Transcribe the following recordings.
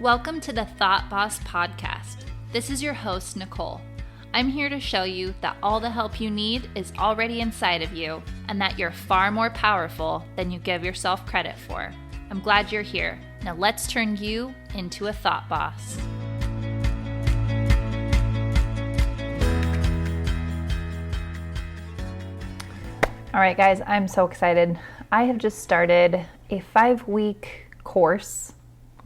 Welcome to the Thought Boss Podcast. This is your host, Nicole. I'm here to show you that all the help you need is already inside of you and that you're far more powerful than you give yourself credit for. I'm glad you're here. Now let's turn you into a thought boss. All right, guys, I'm so excited. I have just started a 5-week course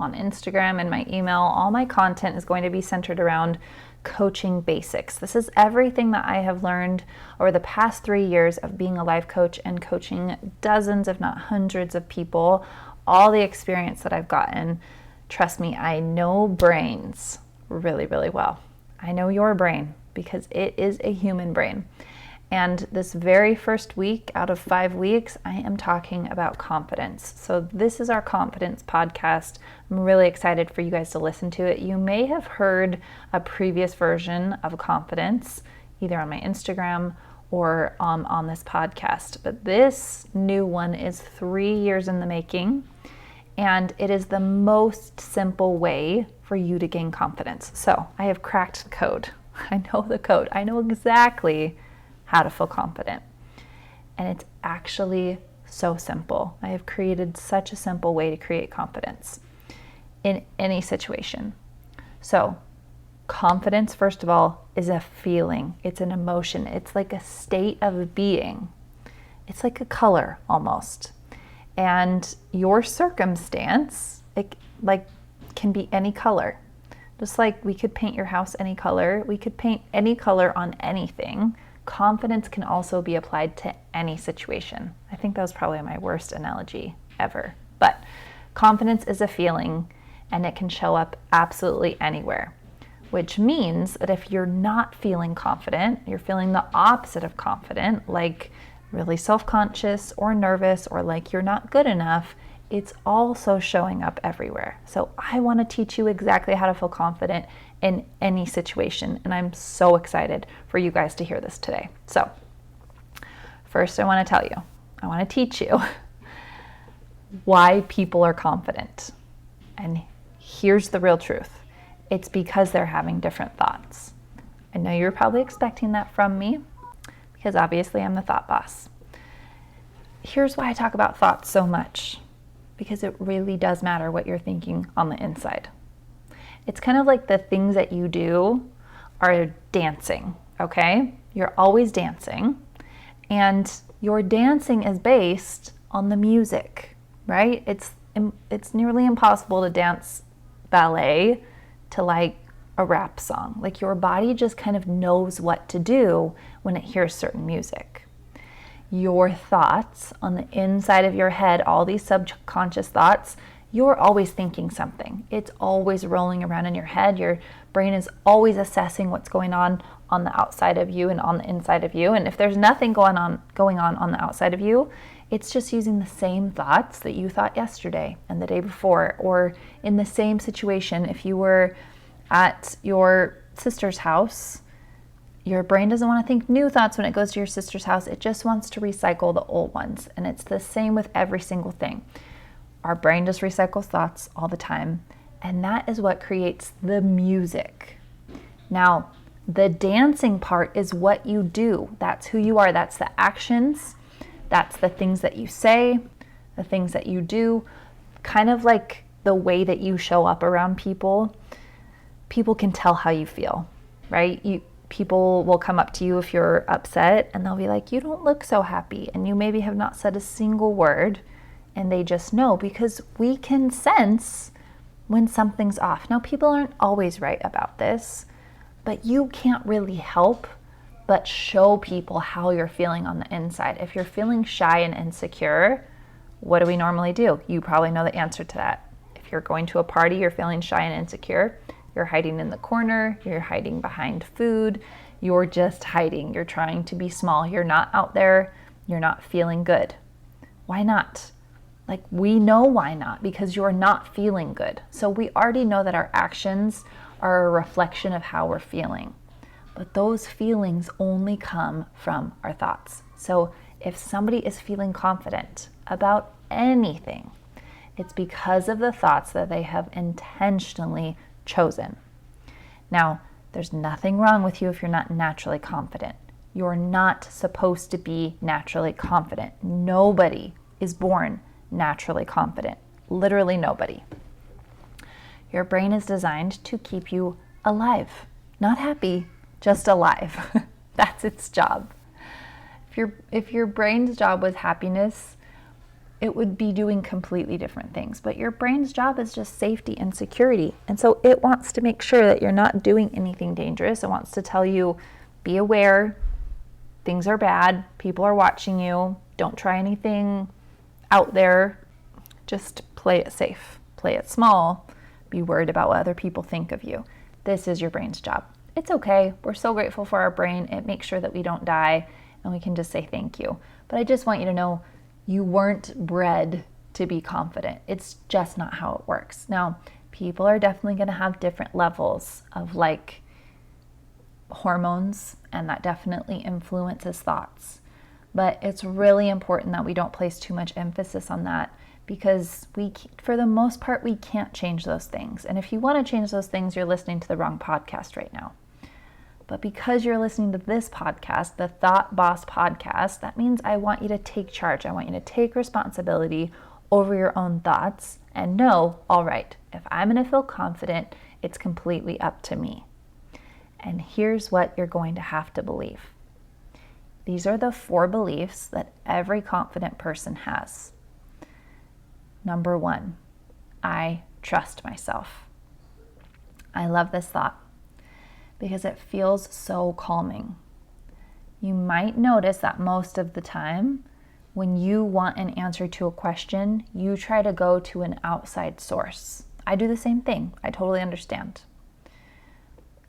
on Instagram and my email. All my content is going to be centered around coaching basics. This is everything that I have learned over the past 3 years of being a life coach and coaching dozens, if not hundreds of people. All the experience that I've gotten. Trust me, I know brains really, really well. I know your brain because it is a human brain. And this very first week out of 5 weeks, I am talking about confidence. So this is our confidence podcast. I'm really excited for you guys to listen to it. You may have heard a previous version of confidence, either on my Instagram or on this podcast. But this new one is 3 years in the making, and it is the most simple way for you to gain confidence. So I have cracked the code. I know the code. I know exactly how to feel confident. And it's actually so simple. I have created such a simple way to create confidence in any situation. So confidence, first of all, is a feeling. It's an emotion. It's like a state of being. It's like a color almost. And your circumstance, it can be any color. Just like we could paint your house any color, we could paint any color on anything. Confidence can also be applied to any situation. I think that was probably my worst analogy ever. But confidence is a feeling and it can show up absolutely anywhere, which means that if you're not feeling confident, you're feeling the opposite of confident, like really self-conscious or nervous or like you're not good enough, it's also showing up everywhere. So I want to teach you exactly how to feel confident in any situation, and I'm so excited for you guys to hear this today. So first I want to teach you why people are confident. And here's the real truth. It's because they're having different thoughts. I know you're probably expecting that from me because obviously I'm the thought boss. Here's why I talk about thoughts so much, because it really does matter what you're thinking on the inside. It's kind of like the things that you do are dancing, okay? You're always dancing, and your dancing is based on the music, right? It's nearly impossible to dance ballet to like a rap song. Like your body just kind of knows what to do when it hears certain music. Your thoughts on the inside of your head, all these subconscious thoughts, you're always thinking something. It's always rolling around in your head. Your brain is always assessing what's going on the outside of you and on the inside of you. And if there's nothing going on the outside of you, it's just using the same thoughts that you thought yesterday and the day before, or in the same situation. If you were at your sister's house, your brain doesn't want to think new thoughts when it goes to your sister's house. It just wants to recycle the old ones. And it's the same with every single thing. Our brain just recycles thoughts all the time. And that is what creates the music. Now, the dancing part is what you do. That's who you are. That's the actions. That's the things that you say, the things that you do. Kind of like the way that you show up around people. People can tell how you feel, right? People will come up to you if you're upset and they'll be like, you don't look so happy. And you maybe have not said a single word and they just know, because we can sense when something's off. Now, people aren't always right about this, but you can't really help but show people how you're feeling on the inside. If you're feeling shy and insecure, what do we normally do? You probably know the answer to that. If you're going to a party, you're feeling shy and insecure, you're hiding in the corner, you're hiding behind food, you're just hiding, you're trying to be small, you're not out there, you're not feeling good. Why not? Like, we know why not, because you're not feeling good. So we already know that our actions are a reflection of how we're feeling. But those feelings only come from our thoughts. So if somebody is feeling confident about anything, It's because of the thoughts that they have intentionally chosen. Now, there's nothing wrong with you if you're not naturally confident. You're not supposed to be naturally confident. Nobody is born naturally confident. Literally nobody. Your brain is designed to keep you alive. Not happy, just alive. That's its job. If your brain's job was happiness, it would be doing completely different things. But your brain's job is just safety and security. And so it wants to make sure that you're not doing anything dangerous. It wants to tell you, be aware, things are bad, people are watching you, don't try anything out there, just play it safe, play it small, be worried about what other people think of you. This is your brain's job. It's okay. We're so grateful for our brain. It makes sure that we don't die and we can just say thank you. But I just want you to know you weren't bred to be confident. It's just not how it works. Now, people are definitely going to have different levels of like hormones, and that definitely influences thoughts. But it's really important that we don't place too much emphasis on that, because for the most part, we can't change those things. And if you want to change those things, you're listening to the wrong podcast right now. But because you're listening to this podcast, the Thought Boss podcast, that means I want you to take charge. I want you to take responsibility over your own thoughts and know, all right, if I'm going to feel confident, it's completely up to me. And here's what you're going to have to believe. These are the 4 beliefs that every confident person has. Number 1, I trust myself. I love this thought because it feels so calming. You might notice that most of the time, when you want an answer to a question, you try to go to an outside source. I do the same thing. I totally understand.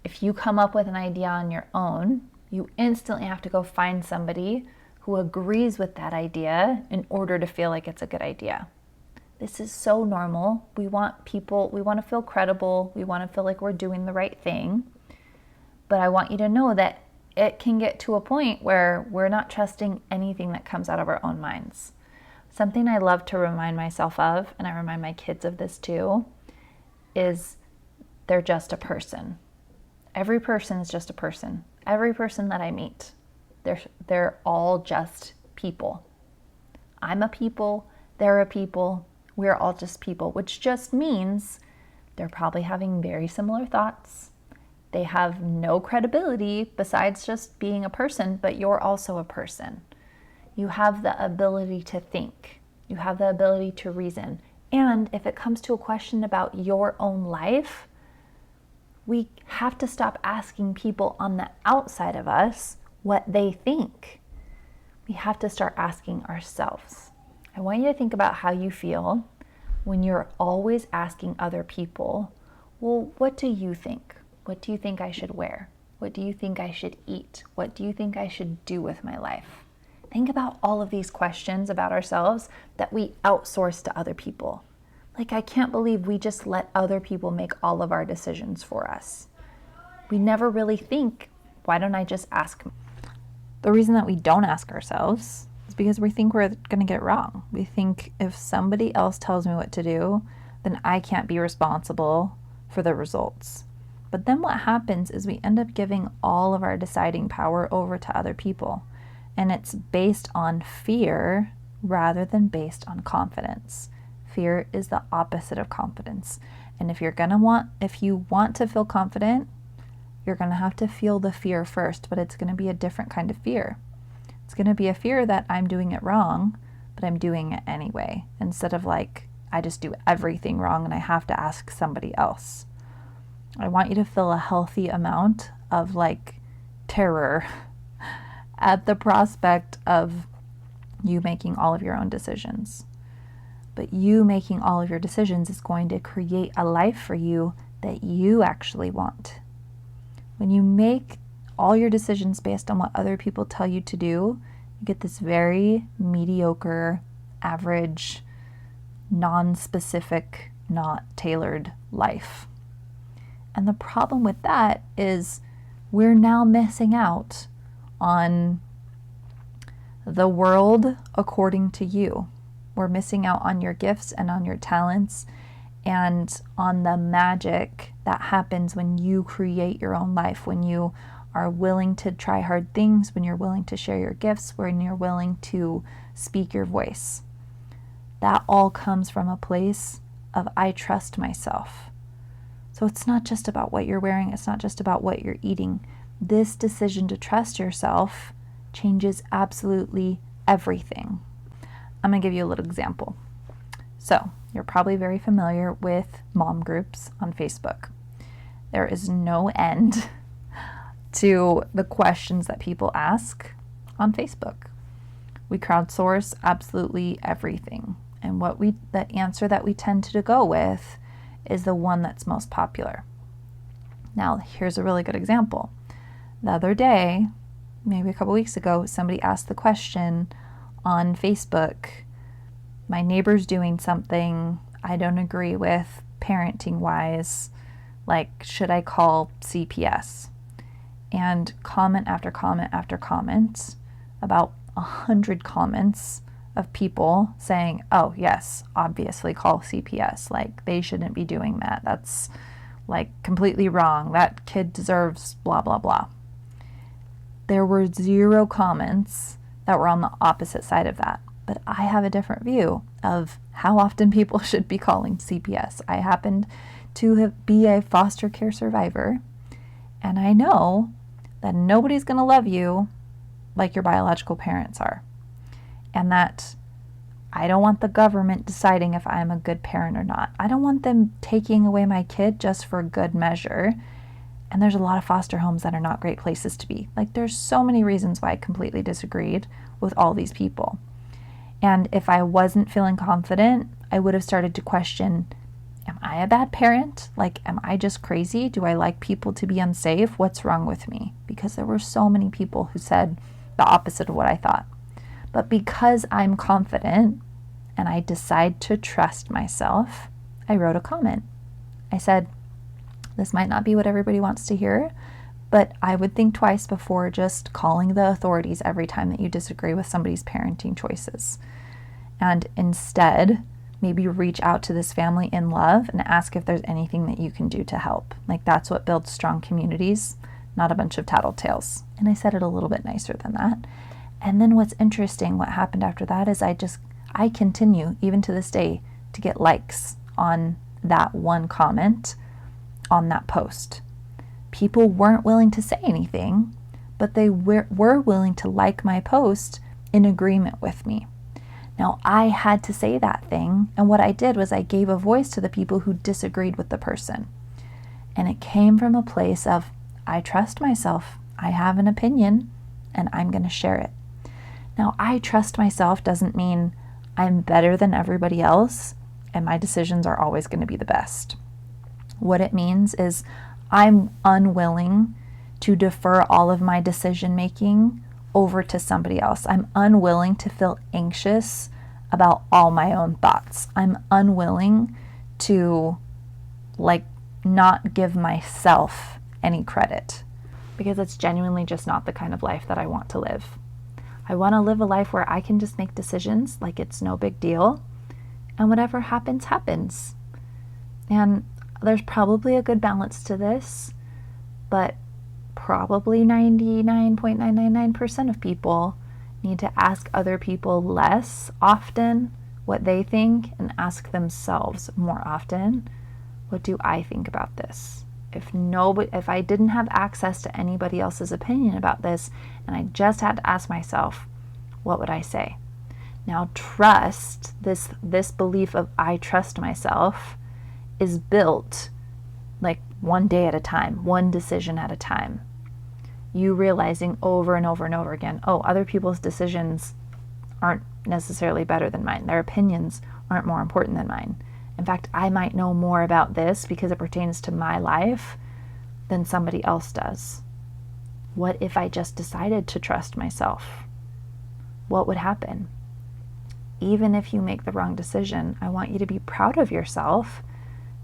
If you come up with an idea on your own, you instantly have to go find somebody who agrees with that idea in order to feel like it's a good idea. This is so normal. We want to feel credible. We want to feel like we're doing the right thing. But I want you to know that it can get to a point where we're not trusting anything that comes out of our own minds. Something I love to remind myself of, and I remind my kids of this too, is they're just a person. Every person is just a person. Every person that I meet, they're all just people. I'm a people, they're a people, we're all just people, which just means they're probably having very similar thoughts. They have no credibility besides just being a person, but you're also a person. You have the ability to think. You have the ability to reason. And if it comes to a question about your own life, we have to stop asking people on the outside of us what they think. We have to start asking ourselves. I want you to think about how you feel when you're always asking other people, well, what do you think? What do you think I should wear? What do you think I should eat? What do you think I should do with my life? Think about all of these questions about ourselves that we outsource to other people. Like, I can't believe we just let other people make all of our decisions for us. We never really think, why don't I just ask? The reason that we don't ask ourselves is because we think we're going to get it wrong. We think if somebody else tells me what to do, then I can't be responsible for the results. But then what happens is we end up giving all of our deciding power over to other people. And it's based on fear rather than based on confidence. Fear is the opposite of confidence. And if you want to feel confident, you're going to have to feel the fear first, but it's going to be a different kind of fear. It's going to be a fear that I'm doing it wrong, but I'm doing it anyway, instead of like, I just do everything wrong and I have to ask somebody else. I want you to feel a healthy amount of like terror at the prospect of you making all of your own decisions. But you making all of your decisions is going to create a life for you that you actually want. When you make all your decisions based on what other people tell you to do, you get this very mediocre, average, non-specific, not tailored life. And the problem with that is we're now missing out on the world according to you. we're missing out on your gifts and on your talents and on the magic that happens when you create your own life, when you are willing to try hard things, when you're willing to share your gifts, when you're willing to speak your voice. That all comes from a place of I trust myself. So it's not just about what you're wearing. It's not just about what you're eating. This decision to trust yourself changes absolutely everything. I'm going to give you a little example. So you're probably very familiar with mom groups on Facebook. There is no end to the questions that people ask on Facebook. We crowdsource absolutely everything. And the answer that we tend to go with is the one that's most popular. Now, here's a really good example. The other day, maybe a couple weeks ago, somebody asked the question on Facebook, my neighbor's doing something I don't agree with parenting-wise, like, should I call CPS? And comment after comment after comment, about 100 comments of people saying, oh yes, obviously call CPS. Like, they shouldn't be doing that. That's like completely wrong. That kid deserves blah, blah, blah. There were 0 comments that were on the opposite side of that. But I have a different view of how often people should be calling CPS. I happened to be a foster care survivor, and I know that nobody's going to love you like your biological parents are. And that I don't want the government deciding if I'm a good parent or not. I don't want them taking away my kid just for good measure. And there's a lot of foster homes that are not great places to be. Like, there's so many reasons why I completely disagreed with all these people. And if I wasn't feeling confident, I would have started to question, am I a bad parent? Like, am I just crazy? Do I like people to be unsafe? What's wrong with me? Because there were so many people who said the opposite of what I thought. But because I'm confident and I decide to trust myself, I wrote a comment. I said, this might not be what everybody wants to hear, but I would think twice before just calling the authorities every time that you disagree with somebody's parenting choices. And instead, maybe reach out to this family in love and ask if there's anything that you can do to help. Like, that's what builds strong communities, not a bunch of tattletales. And I said it a little bit nicer than that. And then what's interesting, what happened after that is I continue, even to this day, to get likes on that one comment on that post. People weren't willing to say anything, but they were willing to like my post in agreement with me. Now, I had to say that thing, and what I did was I gave a voice to the people who disagreed with the person. And it came from a place of, I trust myself, I have an opinion, and I'm going to share it. Now, I trust myself doesn't mean I'm better than everybody else, and my decisions are always going to be the best. What it means is I'm unwilling to defer all of my decision making over to somebody else. I'm unwilling to feel anxious about all my own thoughts. I'm unwilling to not give myself any credit, because it's genuinely just not the kind of life that I want to live. I want to live a life where I can just make decisions like it's no big deal, and whatever happens, happens. And there's probably a good balance to this, but probably 99.999% of people need to ask other people less often what they think and ask themselves more often, what do I think about this? If I didn't have access to anybody else's opinion about this and I just had to ask myself, what would I say? Now, trust, this belief of I trust myself, is built like one day at a time, one decision at a time. You realizing over and over and over again, oh, other people's decisions aren't necessarily better than mine. Their opinions aren't more important than mine. In fact, I might know more about this because it pertains to my life than somebody else does. What if I just decided to trust myself? What would happen? Even if you make the wrong decision, I want you to be proud of yourself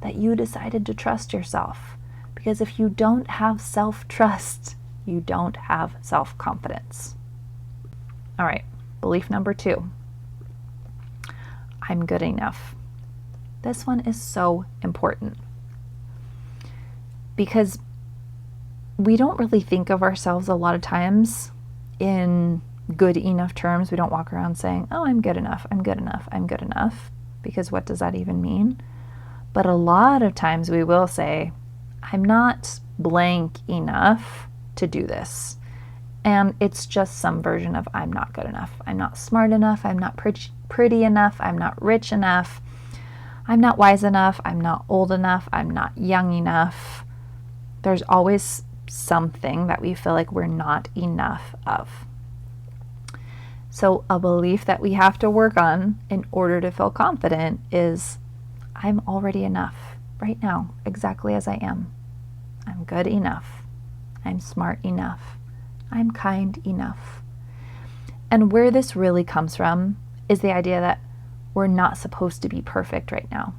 that you decided to trust yourself. Because if you don't have self-trust, you don't have self-confidence. All right, belief number 2. I'm good enough. This one is so important because we don't really think of ourselves a lot of times in good enough terms. We don't walk around saying, oh, I'm good enough, I'm good enough, I'm good enough, because what does that even mean? But a lot of times we will say, I'm not blank enough to do this. And it's just some version of I'm not good enough. I'm not smart enough. I'm not pretty enough. I'm not rich enough. I'm not wise enough. I'm not old enough. I'm not young enough. There's always something that we feel like we're not enough of. So a belief that we have to work on in order to feel confident is, I'm already enough right now, exactly as I am. I'm good enough. I'm smart enough. I'm kind enough. And where this really comes from is the idea that we're not supposed to be perfect right now.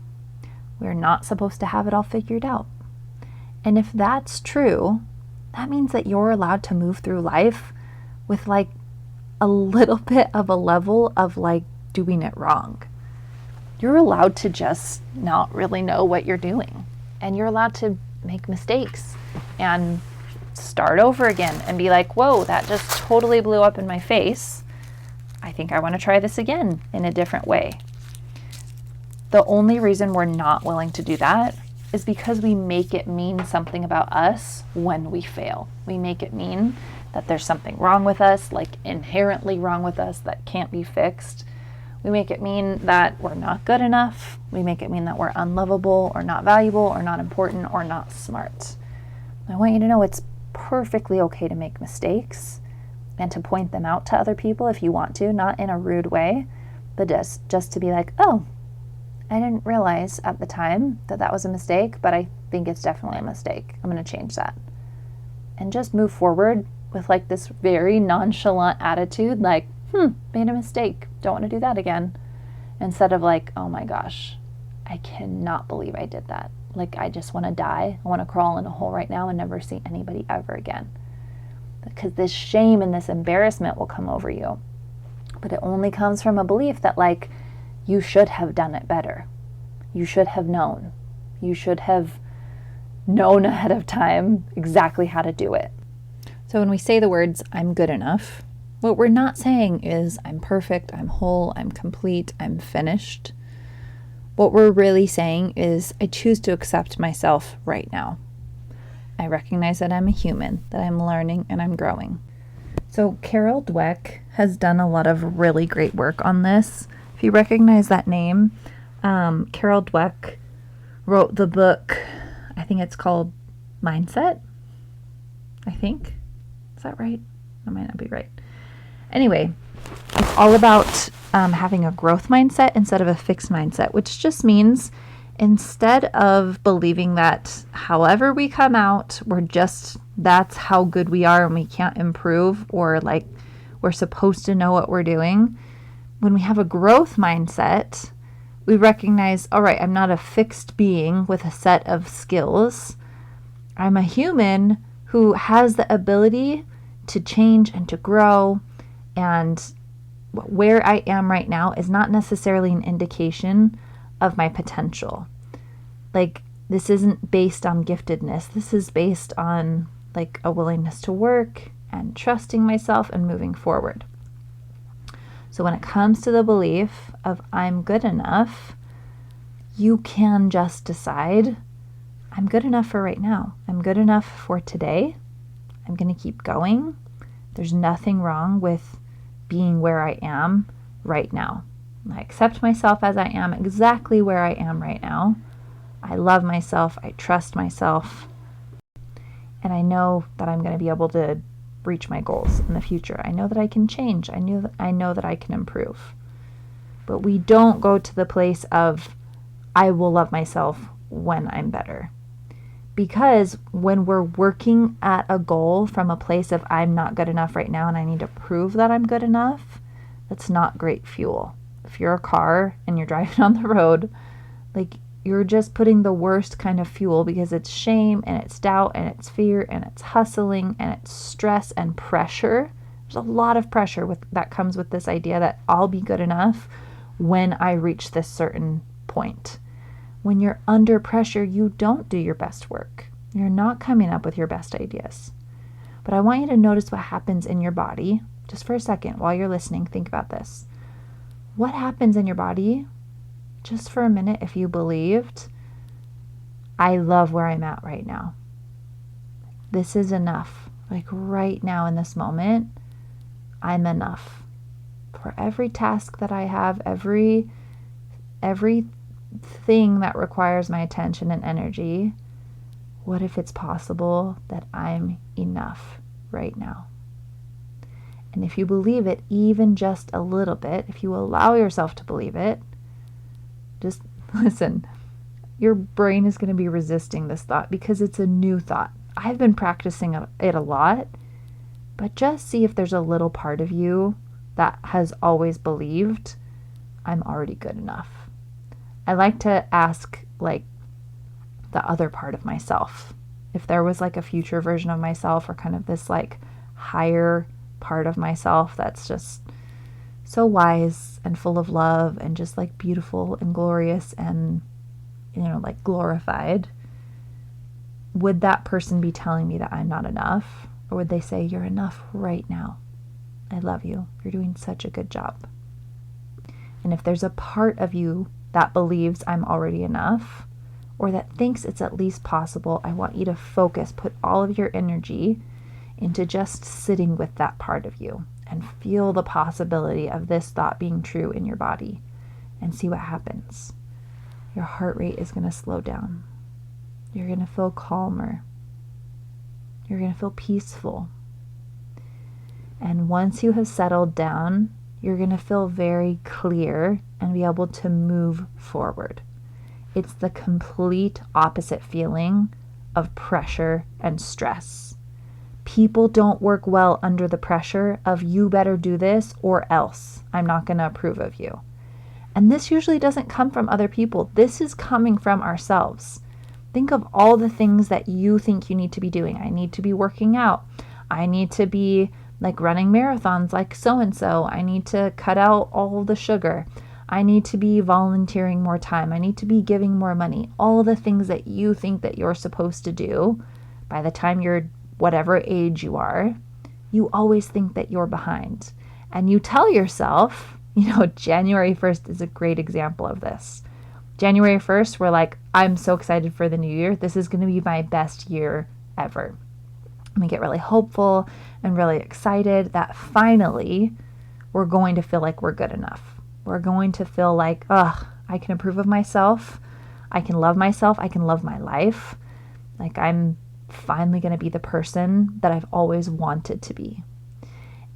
We're not supposed to have it all figured out. And if that's true, that means that you're allowed to move through life with like a little bit of a level of like doing it wrong. You're allowed to just not really know what you're doing. And you're allowed to make mistakes and start over again and be like, whoa, that just totally blew up in my face. I think I want to try this again in a different way. The only reason we're not willing to do that is because we make it mean something about us when we fail. We make it mean that there's something wrong with us, like inherently wrong with us, that can't be fixed. We make it mean that we're not good enough. We make it mean that we're unlovable or not valuable or not important or not smart. I want you to know it's perfectly okay to make mistakes and to point them out to other people if you want to, not in a rude way, but just to be like, oh, I didn't realize at the time that that was a mistake, but I think it's definitely a mistake. I'm going to change that. And just move forward with like this very nonchalant attitude, like, made a mistake. Don't want to do that again. Instead of like, oh my gosh, I cannot believe I did that. Like, I just want to die. I want to crawl in a hole right now and never see anybody ever again. Because this shame and this embarrassment will come over you. But it only comes from a belief that like, you should have done it better. You should have known. You should have known ahead of time exactly how to do it. So when we say the words, I'm good enough, what we're not saying is I'm perfect, I'm whole, I'm complete, I'm finished. What we're really saying is I choose to accept myself right now. I recognize that I'm a human, that I'm learning and I'm growing. So Carol Dweck has done a lot of really great work on this. If you recognize that name, Carol Dweck wrote the book, I think it's called Mindset, I think. Is that right? That might not be right. Anyway, it's all about having a growth mindset instead of a fixed mindset, which just means instead of believing that however we come out, that's how good we are and we can't improve, or like we're supposed to know what we're doing. When we have a growth mindset, we recognize, all right, I'm not a fixed being with a set of skills. I'm a human who has the ability to change and to grow, and where I am right now is not necessarily an indication of my potential. Like, this isn't based on giftedness. This is based on like a willingness to work and trusting myself and moving forward. So when it comes to the belief of I'm good enough, you can just decide, I'm good enough for right now. I'm good enough for today. I'm going to keep going. There's nothing wrong with being where I am right now. I accept myself as I am, exactly where I am right now. I love myself. I trust myself. And I know that I'm going to be able to reach my goals in the future. I know that I can change. I know that I can improve. But we don't go to the place of, I will love myself when I'm better. Because when we're working at a goal from a place of I'm not good enough right now and I need to prove that I'm good enough, that's not great fuel. If you're a car and you're driving on the road, like, you're just putting the worst kind of fuel, because it's shame and it's doubt and it's fear and it's hustling and it's stress and pressure. There's a lot of pressure that comes with this idea that I'll be good enough when I reach this certain point. When you're under pressure, you don't do your best work. You're not coming up with your best ideas. But I want you to notice what happens in your body. Just for a second, while you're listening, think about this. What happens in your body, just for a minute, if you believed, I love where I'm at right now. This is enough. Like right now in this moment, I'm enough. For every task that I have, every thing that requires my attention and energy, what if it's possible that I'm enough right now? And if you believe it even just a little bit, if you allow yourself to believe it, just listen, your brain is going to be resisting this thought because it's a new thought. I've been practicing it a lot, but just see if there's a little part of you that has always believed, I'm already good enough. I like to ask like the other part of myself. If there was like a future version of myself or kind of this like higher part of myself that's just so wise and full of love and just like beautiful and glorious and, like glorified, would that person be telling me that I'm not enough? Or would they say, you're enough right now? I love you. You're doing such a good job. And if there's a part of you that believes I'm already enough, or that thinks it's at least possible, I want you to focus, put all of your energy into just sitting with that part of you and feel the possibility of this thought being true in your body and see what happens. Your heart rate is going to slow down. You're going to feel calmer. You're going to feel peaceful. And once you have settled down, you're going to feel very clear and be able to move forward. It's the complete opposite feeling of pressure and stress. People don't work well under the pressure of you better do this or else I'm not going to approve of you. And this usually doesn't come from other people. This is coming from ourselves. Think of all the things that you think you need to be doing. I need to be working out. I need to be like running marathons like so-and-so. I need to cut out all the sugar. I need to be volunteering more time. I need to be giving more money. All the things that you think that you're supposed to do by the time you're whatever age you are, you always think that you're behind. And you tell yourself, January 1st is a great example of this. January 1st, we're like, I'm so excited for the new year. This is going to be my best year ever. And we get really hopeful and really excited that finally we're going to feel like we're good enough. We're going to feel like, I can approve of myself. I can love myself. I can love my life. Like I'm finally going to be the person that I've always wanted to be.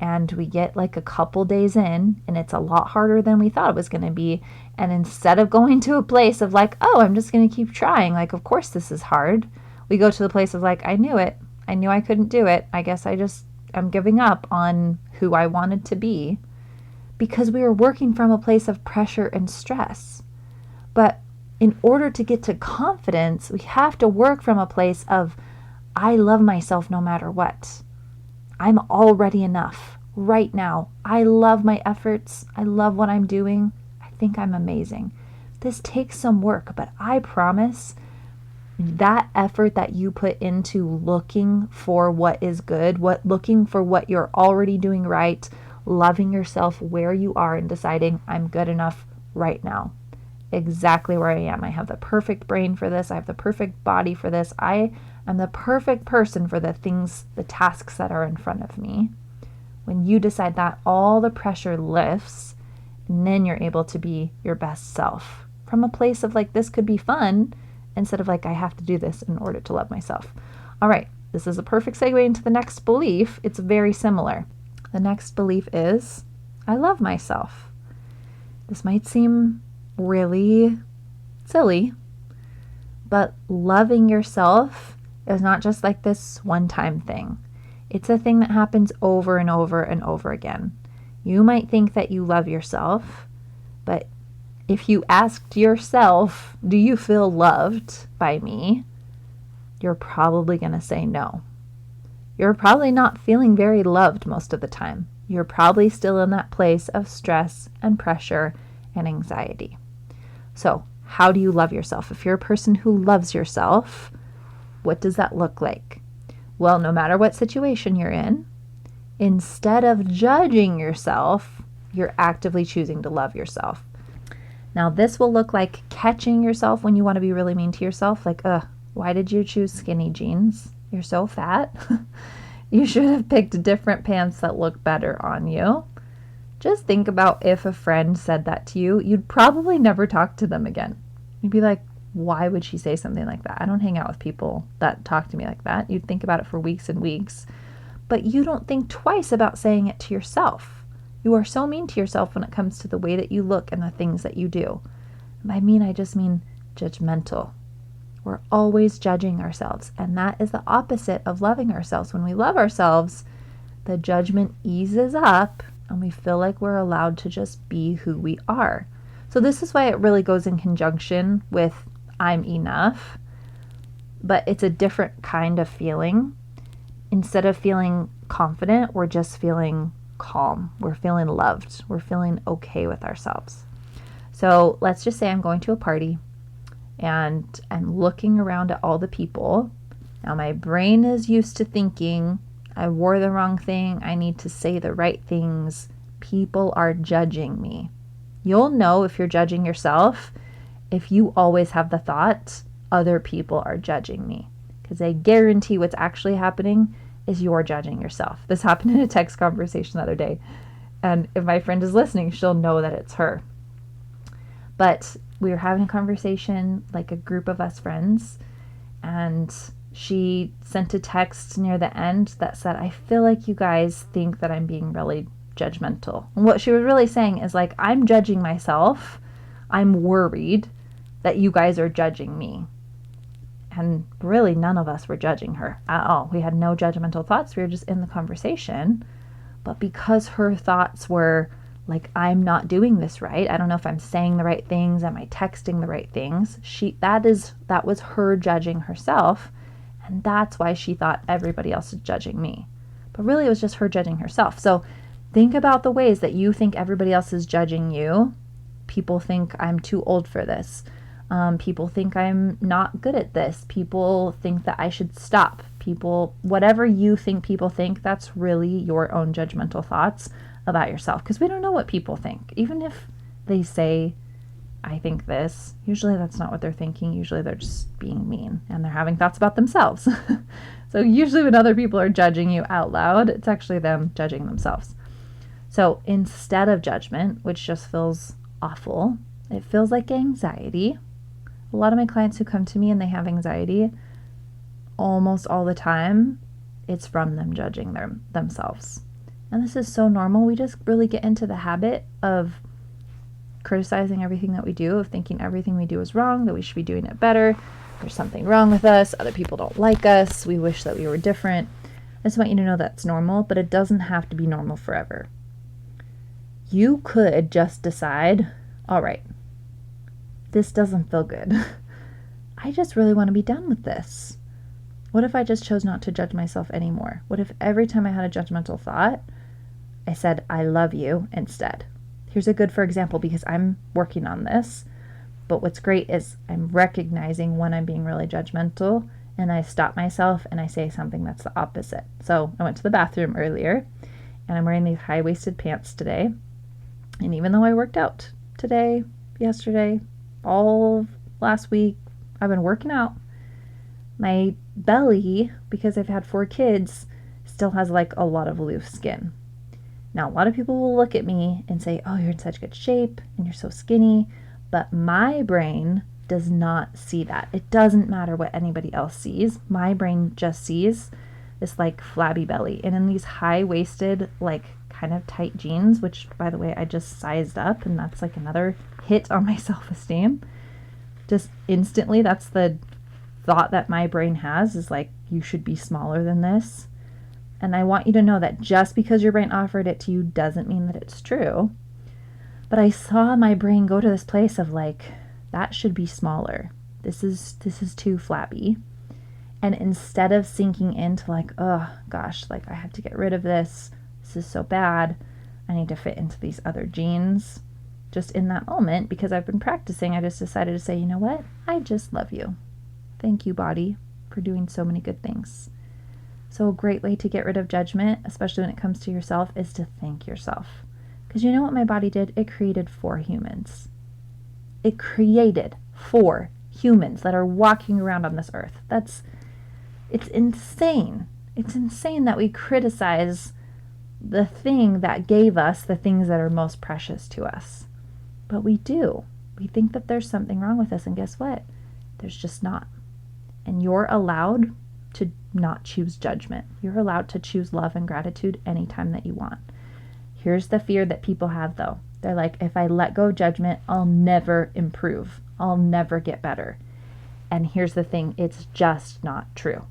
And we get like a couple days in and it's a lot harder than we thought it was going to be. And instead of going to a place of like, I'm just going to keep trying. Like, of course this is hard. We go to the place of like, I knew it. I knew I couldn't do it. I guess I'm giving up on who I wanted to be because we were working from a place of pressure and stress. But in order to get to confidence, we have to work from a place of, I love myself no matter what. I'm already enough right now. I love my efforts. I love what I'm doing. I think I'm amazing. This takes some work, but I promise that effort that you put into looking for what is good, looking for what you're already doing right, loving yourself where you are and deciding I'm good enough right now. Exactly where I am. I have the perfect brain for this. I have the perfect body for this. I am the perfect person for the tasks that are in front of me. When you decide that, all the pressure lifts, and then you're able to be your best self from a place of like, this could be fun instead of like, I have to do this in order to love myself. All right, this is a perfect segue into the next belief. It's very similar. The next belief is, I love myself. This might seem really silly, but loving yourself is not just like this one-time thing. It's a thing that happens over and over and over again. You might think that you love yourself, but if you asked yourself, do you feel loved by me? You're probably going to say no. You're probably not feeling very loved most of the time. You're probably still in that place of stress and pressure and anxiety. So, how do you love yourself? If you're a person who loves yourself, what does that look like? Well, no matter what situation you're in, instead of judging yourself, you're actively choosing to love yourself. Now, this will look like catching yourself when you want to be really mean to yourself, like, why did you choose skinny jeans? You're so fat. You should have picked different pants that look better on you. Just think about if a friend said that to you, you'd probably never talk to them again. You'd be like, why would she say something like that? I don't hang out with people that talk to me like that. You'd think about it for weeks and weeks, but you don't think twice about saying it to yourself. You are so mean to yourself when it comes to the way that you look and the things that you do. By mean, I just mean judgmental. We're always judging ourselves, and that is the opposite of loving ourselves. When we love ourselves, the judgment eases up and we feel like we're allowed to just be who we are. So this is why it really goes in conjunction with I'm enough, but it's a different kind of feeling. Instead of feeling confident, we're just feeling calm. We're feeling loved. We're feeling okay with ourselves. So let's just say I'm going to a party and I'm looking around at all the people. Now my brain is used to thinking, I wore the wrong thing. I need to say the right things. People are judging me. You'll know if you're judging yourself if you always have the thought, other people are judging me. Because I guarantee what's actually happening is you're judging yourself. This happened in a text conversation the other day. And if my friend is listening, she'll know that it's her. But we were having a conversation, like a group of us friends, and she sent a text near the end that said, I feel like you guys think that I'm being really judgmental. And what she was really saying is like, I'm judging myself. I'm worried that you guys are judging me. And really none of us were judging her at all. We had no judgmental thoughts. We were just in the conversation. But because her thoughts were like, I'm not doing this right. I don't know if I'm saying the right things. Am I texting the right things? That was her judging herself. And that's why she thought everybody else is judging me. But really it was just her judging herself. So think about the ways that you think everybody else is judging you. People think I'm too old for this. People think I'm not good at this. People think that I should stop. Whatever you think people think, that's really your own judgmental thoughts about yourself. Because we don't know what people think. Even if they say, I think this, usually that's not what they're thinking. Usually they're just being mean and they're having thoughts about themselves. So usually when other people are judging you out loud, it's actually them judging themselves. So instead of judgment, which just feels awful, it feels like anxiety. A lot of my clients who come to me and they have anxiety, almost all the time, it's from them judging themselves. And this is so normal. We just really get into the habit of criticizing everything that we do, of thinking everything we do is wrong, that we should be doing it better. There's something wrong with us. Other people don't like us. We wish that we were different. I just want you to know that's normal, but it doesn't have to be normal forever. You could just decide, all right, this doesn't feel good. I just really want to be done with this. What if I just chose not to judge myself anymore? What if every time I had a judgmental thought, I said, I love you instead? Here's a good for example, because I'm working on this. But what's great is I'm recognizing when I'm being really judgmental and I stop myself and I say something that's the opposite. So I went to the bathroom earlier and I'm wearing these high-waisted pants today. And even though I worked out today, yesterday, all last week, I've been working out. My belly, because I've had 4 kids, still has like a lot of loose skin. Now, a lot of people will look at me and say, oh, you're in such good shape and you're so skinny. But my brain does not see that. It doesn't matter what anybody else sees. My brain just sees this like flabby belly. And in these high-waisted, like kind of tight jeans, which by the way, I just sized up, and that's like another hit on my self-esteem. Just instantly, that's the thought that my brain has, is like, you should be smaller than this. And I want you to know that just because your brain offered it to you doesn't mean that it's true. But I saw my brain go to this place of like, that should be smaller. This is too flabby. And instead of sinking into like, oh gosh, like I have to get rid of this. This is so bad. I need to fit into these other jeans. just in that moment, because I've been practicing, I just decided to say, you know what? I just love you. Thank you, body, for doing so many good things. So a great way to get rid of judgment, especially when it comes to yourself, is to thank yourself. Because you know what my body did? It created 4 humans. It created 4 humans that are walking around on this earth. It's insane. It's insane that we criticize the thing that gave us the things that are most precious to us. But we do. We think that there's something wrong with us, and guess what? There's just not. And you're allowed to not choose judgment. You're allowed to choose love and gratitude anytime that you want. Here's the fear that people have, though. They're like, if I let go of judgment, I'll never improve. I'll never get better. And here's the thing, it's just not true.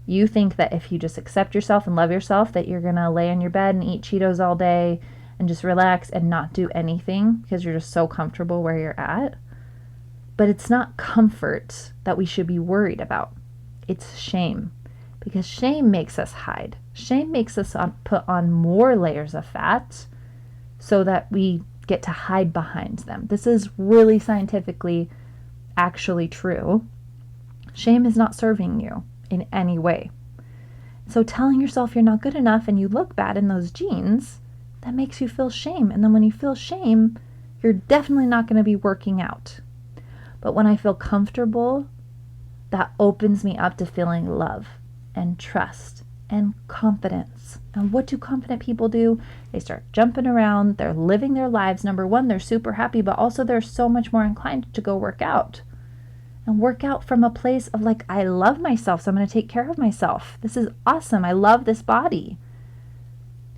You think that if you just accept yourself and love yourself, that you're going to lay in your bed and eat Cheetos all day and just relax and not do anything because you're just so comfortable where you're at. But it's not comfort that we should be worried about. It's shame. Because shame makes us hide. Shame makes us put on more layers of fat so that we get to hide behind them. This is really scientifically actually true. Shame is not serving you in any way. So telling yourself you're not good enough and you look bad in those jeans, that makes you feel shame. And then when you feel shame, you're definitely not going to be working out. But when I feel comfortable, that opens me up to feeling love and trust and confidence. And what do confident people do? They start jumping around. They're living their lives. Number one, they're super happy, but also they're so much more inclined to go work out. And work out from a place of like, I love myself, so I'm going to take care of myself. This is awesome. I love this body.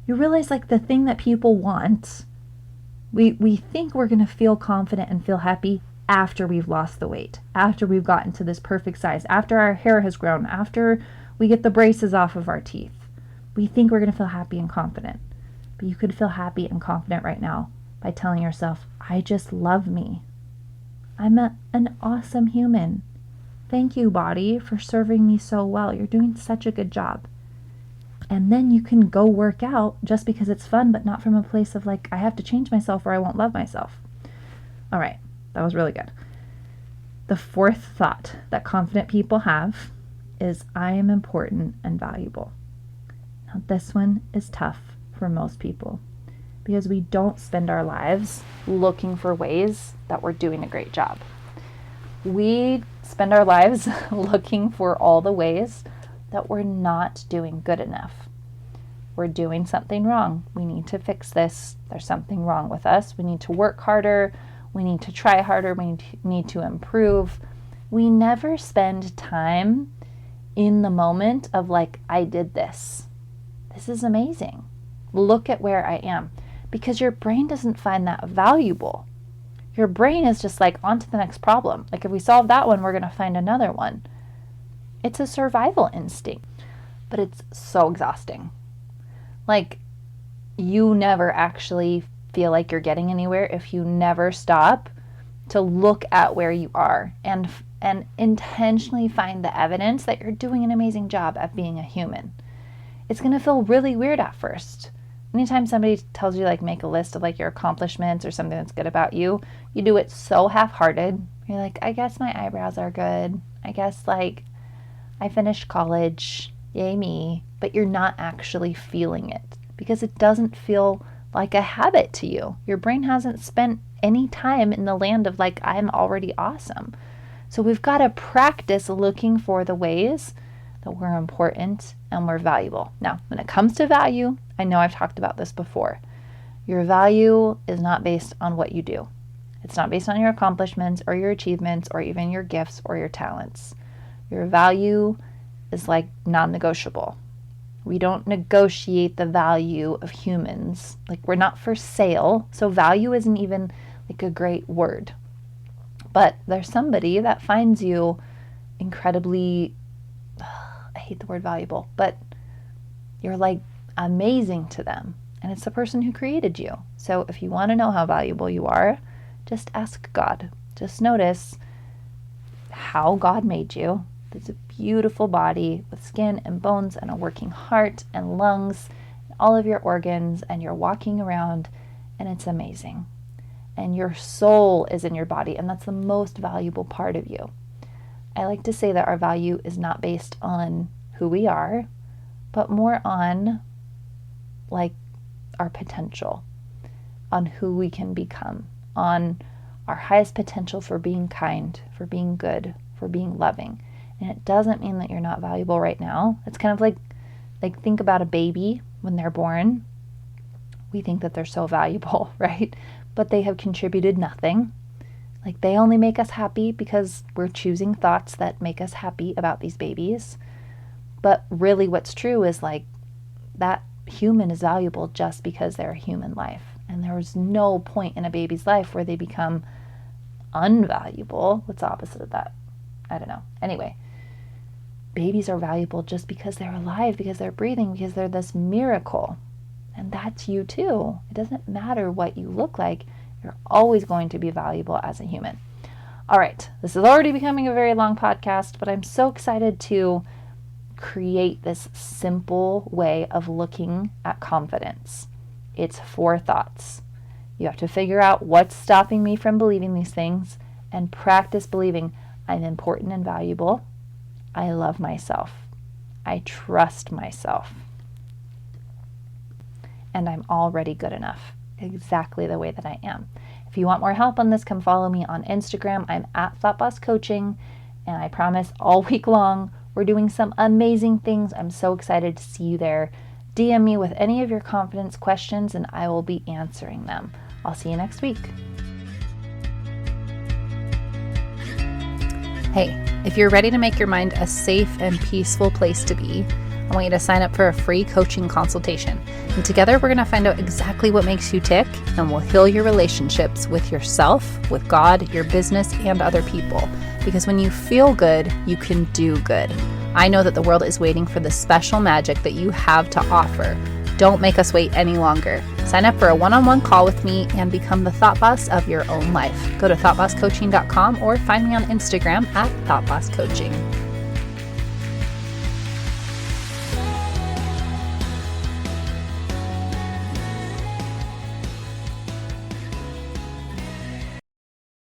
You realize like the thing that people want, we think we're going to feel confident and feel happy after we've lost the weight, after we've gotten to this perfect size, after our hair has grown, after we get the braces off of our teeth. We think we're going to feel happy and confident. But you could feel happy and confident right now by telling yourself, I just love me. I'm an awesome human. Thank you, body, for serving me so well. You're doing such a good job. And then you can go work out just because it's fun, but not from a place of like, I have to change myself or I won't love myself. All right, that was really good. The 4th thought that confident people have is, I am important and valuable. Now, this one is tough for most people because we don't spend our lives looking for ways that we're doing a great job. We spend our lives looking for all the ways that we're not doing good enough. We're doing something wrong. We need to fix this. There's something wrong with us. We need to work harder. We need to try harder. We need to improve. We never spend time in the moment of like, I did this. This is amazing. Look at where I am. Because your brain doesn't find that valuable. Your brain is just like, on to the next problem. Like if we solve that one, we're going to find another one. It's a survival instinct, but it's so exhausting. Like you never actually feel like you're getting anywhere if you never stop to look at where you are and intentionally find the evidence that you're doing an amazing job at being a human. It's going to feel really weird at first. Anytime somebody tells you like make a list of like your accomplishments or something that's good about you, you do it so half-hearted. You're like, I guess my eyebrows are good. I guess like I finished college. Yay me. But you're not actually feeling it because it doesn't feel like a habit to you. Your brain hasn't spent any time in the land of like, I'm already awesome. So we've got to practice looking for the ways that we're important and we're valuable. Now, when it comes to value, I know I've talked about this before. Your value is not based on what you do. It's not based on your accomplishments or your achievements or even your gifts or your talents. Your value is like non-negotiable. We don't negotiate the value of humans. Like we're not for sale. So value isn't even like a great word. But there's somebody that finds you incredibly, I hate the word valuable, but you're like amazing to them. And it's the person who created you. So if you want to know how valuable you are, just ask God. Just notice how God made you. There's a beautiful body with skin and bones and a working heart and lungs, and all of your organs, and you're walking around, and it's amazing. and your soul is in your body, and that's the most valuable part of you. I like to say that our value is not based on who we are, but more on like our potential, on who we can become, on our highest potential for being kind, for being good, for being loving. And it doesn't mean that you're not valuable right now. It's kind of like think about a baby when they're born. We think that they're so valuable, right? But they have contributed nothing. Like they only make us happy because we're choosing thoughts that make us happy about these babies. But really what's true is like that human is valuable just because they're a human life. And there was no point in a baby's life where they become unvaluable. What's the opposite of that? I don't know. Anyway, babies are valuable just because they're alive, because they're breathing, because they're this miracle. And that's you too. It doesn't matter what you look like. You're always going to be valuable as a human. All right. This is already becoming a very long podcast, but I'm so excited to create this simple way of looking at confidence. It's 4 thoughts. You have to figure out what's stopping me from believing these things and practice believing I'm important and valuable. I love myself. I trust myself. And I'm already good enough, exactly the way that I am. If you want more help on this, come follow me on Instagram. I'm at ThoughtBoss Coaching, and I promise all week long we're doing some amazing things. I'm so excited to see you there. DM me with any of your confidence questions, and I will be answering them. I'll see you next week. Hey, if you're ready to make your mind a safe and peaceful place to be, I want you to sign up for a free coaching consultation. And together we're going to find out exactly what makes you tick, and we'll heal your relationships with yourself, with God, your business, and other people. Because when you feel good, you can do good. I know that the world is waiting for the special magic that you have to offer. Don't make us wait any longer. Sign up for a one-on-one call with me and become the thought boss of your own life. Go to thoughtbosscoaching.com or find me on Instagram at thoughtbosscoaching.